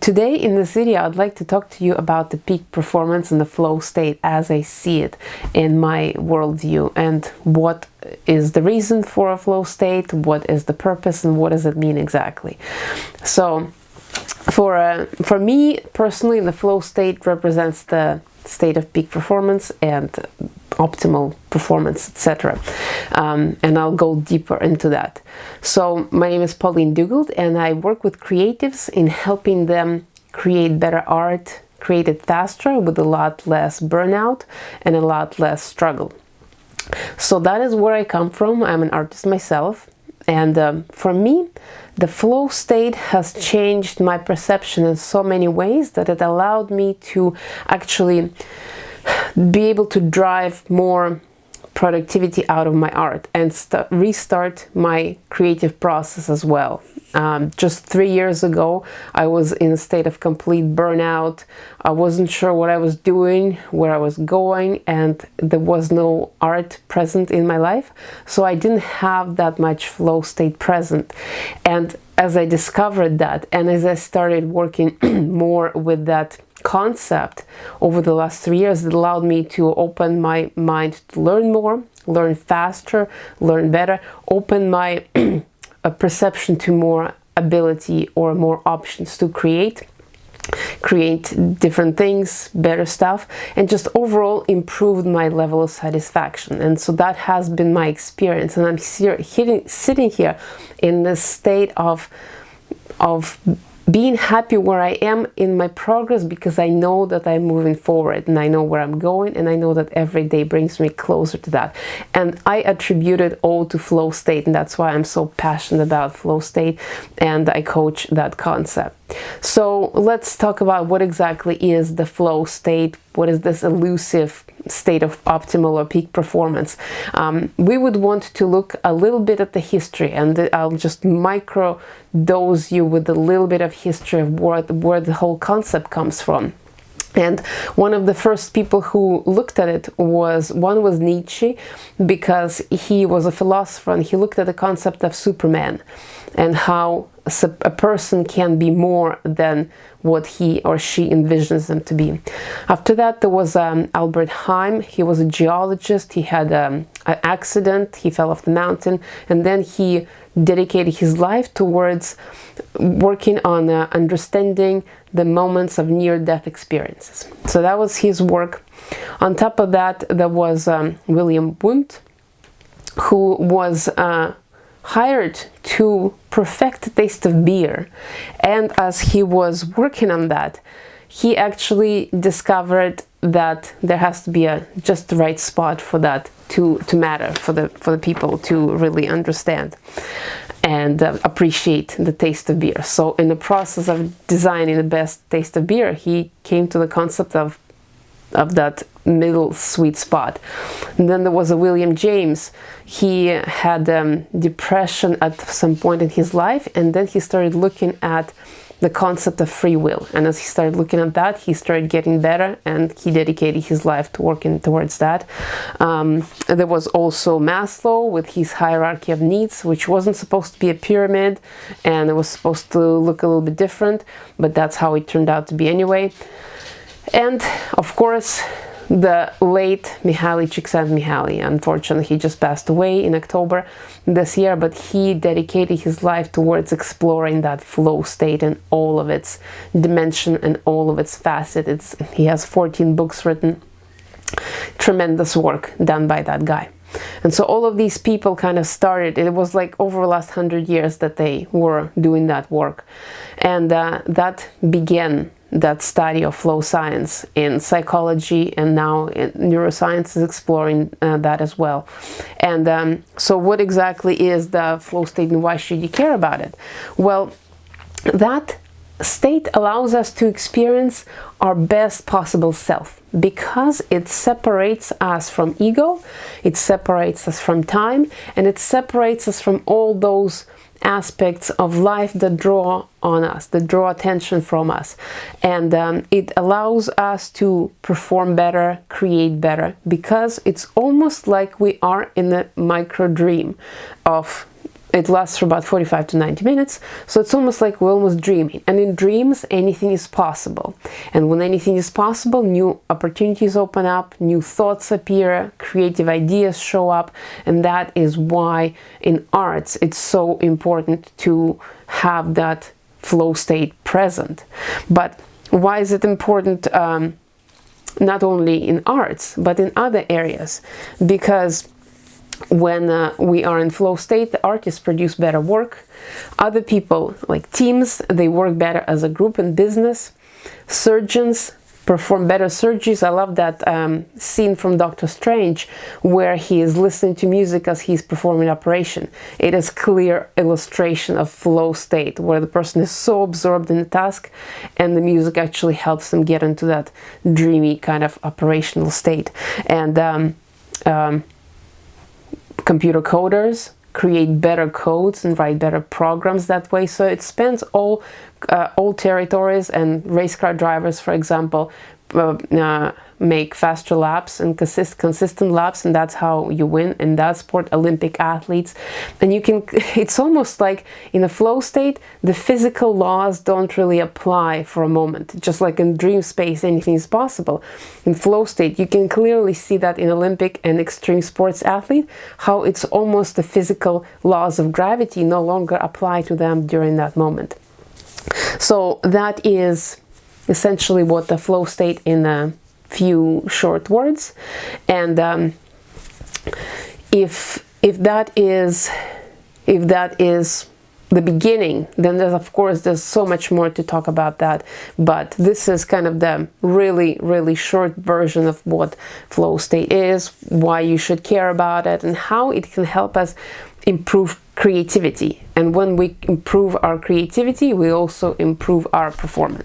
Today in this video I'd like to talk to you about the peak performance and the flow state as I see it in my worldview, and what is the reason for a flow state, what is the purpose, and what does it mean exactly. So for me personally, the flow state represents the state of peak performance and optimal performance, etc. And I'll go deeper into that. So my name is Pauline Dugald, and I work with creatives in helping them create better art, create it faster with a lot less burnout and a lot less struggle. So that is where I come from. I'm an artist myself, and for me the flow state has changed my perception in so many ways that it allowed me to actually be able to drive more productivity out of my art and restart my creative process as well. Just 3 years ago, I was in a state of complete burnout. I wasn't sure what I was doing, where I was going, and there was no art present in my life. So I didn't have that much flow state present. And as I discovered that, and as I started working more with that concept over the last 3 years, it allowed me to open my mind to learn more, learn faster, learn better, open my perception to more ability or more options to create different things, better stuff, and just overall improved my level of satisfaction. And so that has been my experience, and I'm sitting here in this state of being happy where I am in my progress, because I know that I'm moving forward and I know where I'm going, and I know that every day brings me closer to that. And I attribute it all to flow state, and that's why I'm so passionate about flow state, and I coach that concept. So let's talk about what exactly is the flow state. What is this elusive state of optimal or peak performance? We would want to look a little bit at the history, and I'll just micro dose you with a little bit of history of where the whole concept comes from. And one of the first people who looked at it was Nietzsche, because he was a philosopher, and he looked at the concept of Superman and how a person can be more than what he or she envisions them to be. After that, there was Albert Heim. He was a geologist. He had an accident. He fell off the mountain, and then he dedicated his life towards working on understanding the moments of near-death experiences. So that was his work. On top of that, there was William Wundt, who was hired to perfect the taste of beer. And as he was working on that, he actually discovered that there has to be just the right spot for that to matter, for the people to really understand and appreciate the taste of beer. So in the process of designing the best taste of beer, he came to the concept of that middle sweet spot. And then there was a William James. He had depression at some point in his life, and then he started looking at the concept of free will. And as he started looking at that, he started getting better, and he dedicated his life to working towards that. There was also Maslow with his hierarchy of needs, which wasn't supposed to be a pyramid, and it was supposed to look a little bit different, but that's how it turned out to be anyway. And of course, the late Mihaly Csikszentmihalyi. Unfortunately, he just passed away in October this year, but he dedicated his life towards exploring that flow state in all of its dimension and all of its facets. He has 14 books written. Tremendous work done by that guy. And so all of these people kind of started, it was like over the last 100 years that they were doing that work. And that began that study of flow science in psychology, and now neuroscience is exploring that as well. And so what exactly is the flow state, and why should you care about it? Well, that state allows us to experience our best possible self, because it separates us from ego, it separates us from time, and it separates us from all those aspects of life that draw on us, that draw attention from us. And it allows us to perform better, create better, because it's almost like we are in a micro dream of it lasts for about 45 to 90 minutes, so it's almost like we're almost dreaming. And in dreams, anything is possible. And when anything is possible, new opportunities open up, new thoughts appear, creative ideas show up, and that is why in arts it's so important to have that flow state present. But why is it important not only in arts, but in other areas? Because when we are in flow state, the artists produce better work. Other people, like teams, they work better as a group in business. Surgeons perform better surgeries. I love that scene from Doctor Strange where he is listening to music as he's performing an operation. It is clear illustration of flow state where the person is so absorbed in the task and the music actually helps them get into that dreamy kind of operational state. And computer coders create better codes and write better programs that way. So it spans all territories, and race car drivers, for example, make faster laps and consistent laps, and that's how you win in that sport. Olympic athletes, and you can, it's almost like in a flow state the physical laws don't really apply for a moment. Just like in dream space anything is possible, in flow state you can clearly see that in Olympic and extreme sports athlete, how it's almost the physical laws of gravity no longer apply to them during that moment. So that is essentially what the flow state in a few short words. And if that is the beginning, then there's so much more to talk about that, but this is kind of the really short version of what flow state is, why you should care about it, and how it can help us improve creativity. And when we improve our creativity, we also improve our performance.